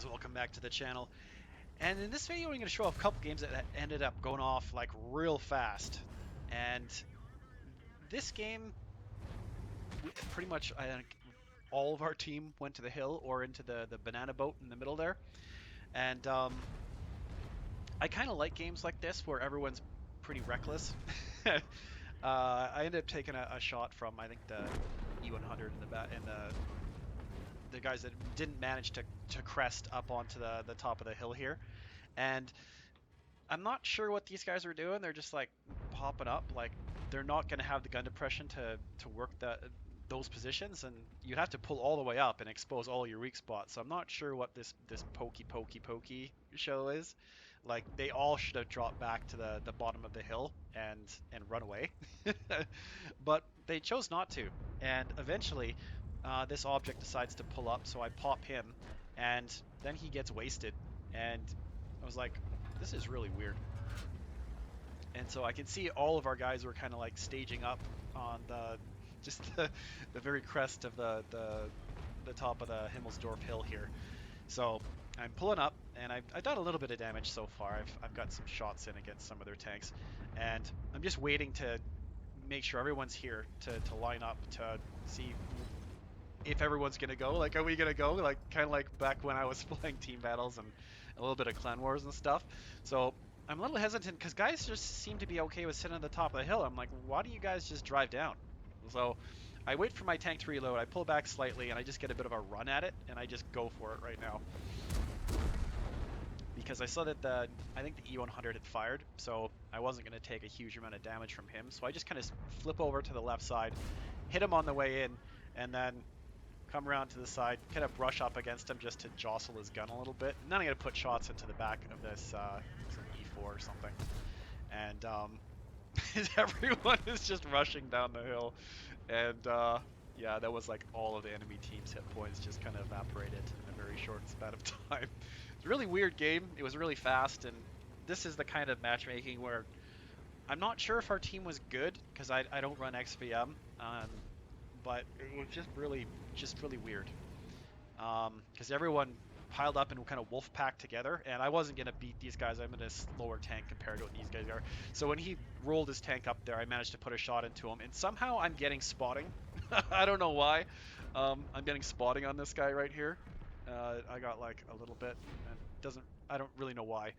welcome back to the channel. And in this video, I'm going to show off a couple games that ended up going off like real fast. And this game, pretty much, I think all of our team went to the hill or into the banana boat in the middle there. And I kind of like games like this where everyone's pretty reckless. I ended up taking a shot from I think the E100 in the back and the guys that didn't manage to crest up onto the top of the hill here. And I'm not sure what these guys are doing. They're just like popping up. Like they're not going to have the gun depression to work those positions, and you'd have to pull all the way up and expose all your weak spots. So I'm not sure what this pokey show is. Like they all should have dropped back to the bottom of the hill and run away, but they chose not to. And eventually, this object decides to pull up. So I pop him, and then he gets wasted. And I was like, this is really weird. And so I can see all of our guys were kind of like staging up on just the very crest of the top of the Himmelsdorf hill here. So I'm pulling up, and I've done a little bit of damage so far. I've got some shots in against some of their tanks, and I'm just waiting to make sure everyone's here to line up to see if everyone's gonna go. Like, are we gonna go? Like, kind of like back when I was playing team battles and a little bit of clan wars and stuff. So I'm a little hesitant because guys just seem to be okay with sitting at the top of the hill. I'm like, why do you guys just drive down? So I wait for my tank to reload. I pull back slightly and I just get a bit of a run at it, and I just go for it right now because I saw that I think the E100 had fired, so I wasn't going to take a huge amount of damage from him. So I just kind of flip over to the left side, hit him on the way in, and then come around to the side, kind of brush up against him just to jostle his gun a little bit. And then I'm going to put shots into the back of this some E4 or something. And everyone is just rushing down the hill. And yeah, that was like all of the enemy team's hit points just kind of evaporated in a very short span of time. It's a really weird game. It was really fast, and this is the kind of matchmaking where I'm not sure if our team was good because I don't run XVM. But it was just really weird. Because everyone piled up and kind of wolf packed together, and I wasn't gonna beat these guys. I'm in a slower tank compared to what these guys are. So when he rolled his tank up there, I managed to put a shot into him, and somehow I'm getting spotting. I don't know why. I'm getting spotting on this guy right here. I got like a little bit, and I don't really know why,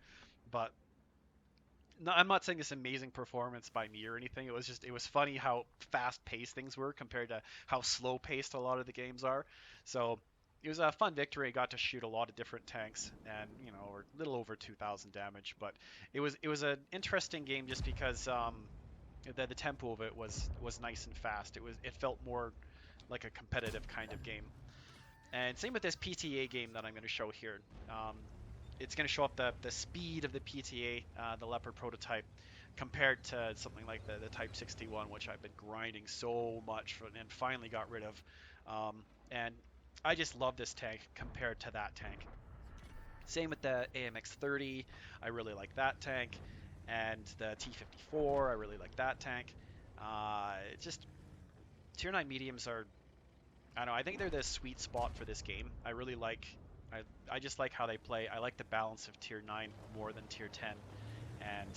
but no, I'm not saying it's amazing performance by me or anything. It was funny how fast paced things were compared to how slow paced a lot of the games are. So it was a fun victory. I got to shoot a lot of different tanks, and or a little over 2,000 damage. But it was an interesting game just because the tempo of it was nice and fast. It felt more like a competitive kind of game. And same with this PTA game that I'm going to show here. It's going to show up the speed of the PTA, the Leopard prototype, compared to something like the Type 61, which I've been grinding so much for and finally got rid of. And I just love this tank compared to that tank. Same with the AMX-30, I really like that tank. And the T-54, I really like that tank. Just Tier 9 mediums are, I don't know, I think they're the sweet spot for this game. I just like how they play. I like the balance of tier 9 more than tier 10. And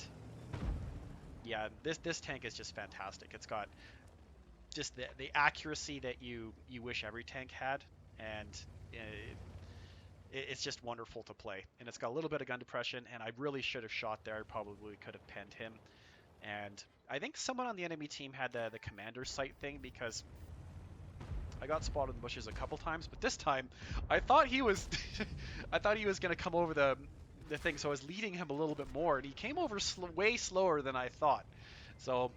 yeah, this tank is just fantastic. It's got just the accuracy that you wish every tank had, and it's just wonderful to play. And it's got a little bit of gun depression, and I really should have shot there. I probably could have penned him. And I think someone on the enemy team had the commander sight thing, because I got spotted in the bushes a couple times, but this time I thought he was I thought he was going to come over the thing, so I was leading him a little bit more, and he came over way slower than I thought. So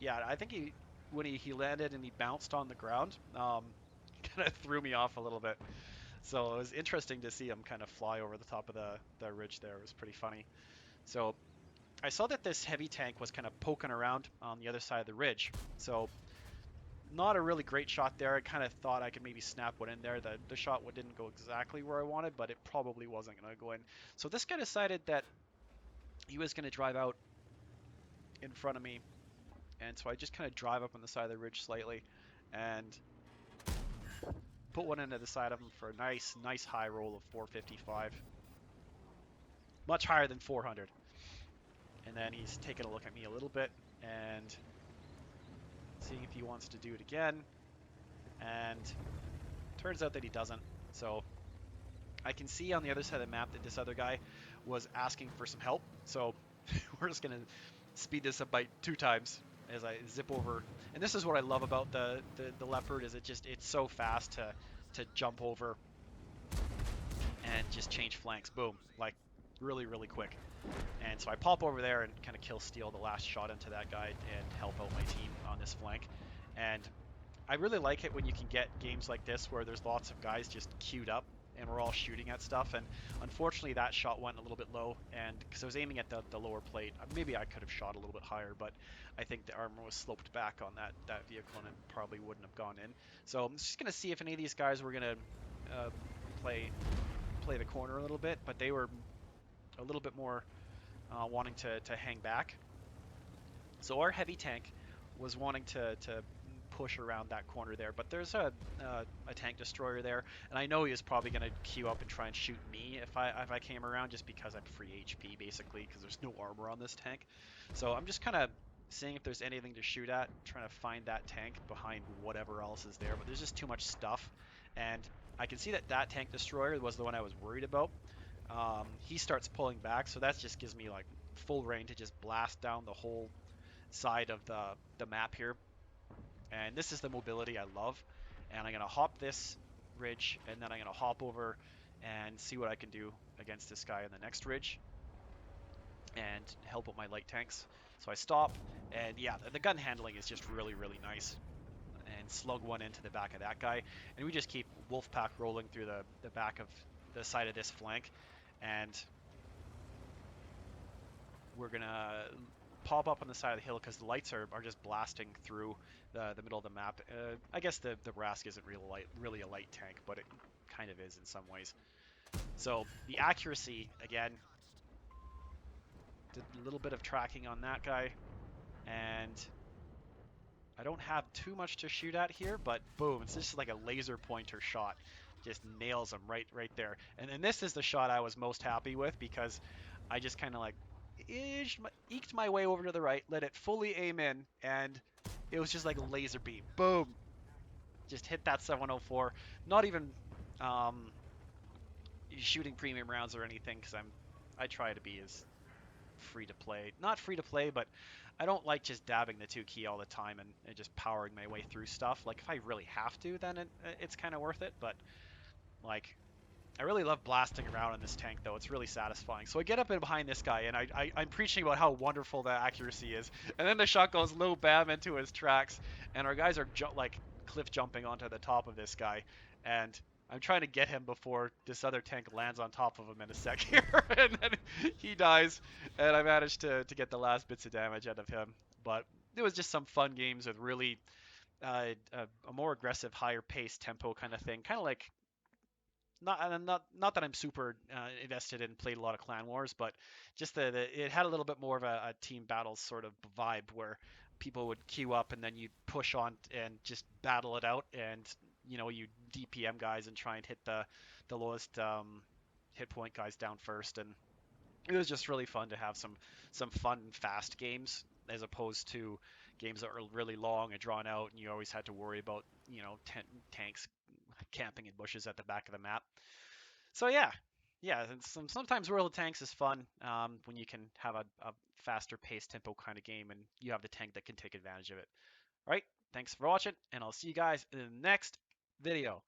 yeah, I think when he landed and he bounced on the ground, kind of threw me off a little bit. So it was interesting to see him kind of fly over the top of the ridge there. It was pretty funny. So I saw that this heavy tank was kind of poking around on the other side of the ridge. So not a really great shot there. I kind of thought I could maybe snap one in there. The shot didn't go exactly where I wanted, but it probably wasn't going to go in. So this guy decided that he was going to drive out in front of me. And so I just kind of drive up on the side of the ridge slightly. And put one into the side of him for a nice high roll of 455, much higher than 400. And then he's taking a look at me a little bit and seeing if he wants to do it again. And turns out that he doesn't. So I can see on the other side of the map that this other guy was asking for some help. So we're just going to speed this up by 2 times as I zip over. And this is what I love about the Leopard is it's so fast to jump over and just change flanks. Boom. Like really quick. And so I pop over there and kind of kill steal the last shot into that guy and help out my team on this flank. And I really like it when you can get games like this where there's lots of guys just queued up and we're all shooting at stuff. And unfortunately that shot went a little bit low, and because I was aiming at the lower plate, maybe I could have shot a little bit higher, but I think the armor was sloped back on that vehicle and it probably wouldn't have gone in. So I'm just gonna see if any of these guys were gonna play the corner a little bit, but they were a little bit more wanting to hang back. So our heavy tank was wanting to push around that corner there, but there's a tank destroyer there, and I know he was probably going to queue up and try and shoot me if I came around, just because I'm free HP basically, because there's no armor on this tank. So I'm just kind of seeing if there's anything to shoot at, trying to find that tank behind whatever else is there, but there's just too much stuff, and I can see that tank destroyer was the one I was worried about. He starts pulling back, so that just gives me like full reign to just blast down the whole side of the map here. And this is the mobility I love. And I'm going to hop this ridge, and then I'm going to hop over and see what I can do against this guy in the next ridge and help out my light tanks. So I stop, and yeah, the gun handling is just really nice. And slug one into the back of that guy. And we just keep Wolfpack rolling through the back of the side of this flank. And we're going to pop up on the side of the hill because the lights are just blasting through the middle of the map. I guess the Rask isn't really a light tank, but it kind of is in some ways. So the accuracy, again, did a little bit of tracking on that guy, and I don't have too much to shoot at here, but boom, it's just like a laser pointer shot. Just nails him right there. And this is the shot I was most happy with, because I just kind of like eked my way over to the right, let it fully aim in, and it was just like a laser beam. Boom! Just hit that 704. Not even shooting premium rounds or anything, because I try to be as free to play. Not free to play, but I don't like just dabbing the 2 key all the time and just powering my way through stuff. Like, if I really have to, then it's kind of worth it, but like, I really love blasting around in this tank, though. It's really satisfying. So I get up in behind this guy, and I'm preaching about how wonderful the accuracy is. And then the shot goes low bam into his tracks, and our guys are like cliff jumping onto the top of this guy. And I'm trying to get him before this other tank lands on top of him in a sec here. And then he dies, and I managed to get the last bits of damage out of him. But it was just some fun games with really a more aggressive, higher pace tempo kind of thing. Kind of like not that I'm super invested in played a lot of Clan Wars, but just it had a little bit more of a team battles sort of vibe where people would queue up and then you'd push on and just battle it out, and you DPM guys and try and hit the lowest hit point guys down first. And it was just really fun to have some fun fast games, as opposed to games that were really long and drawn out, and you always had to worry about tanks camping in bushes at the back of the map. So yeah, and sometimes World of Tanks is fun when you can have a faster paced tempo kind of game, and you have the tank that can take advantage of it. All right, thanks for watching, and I'll see you guys in the next video.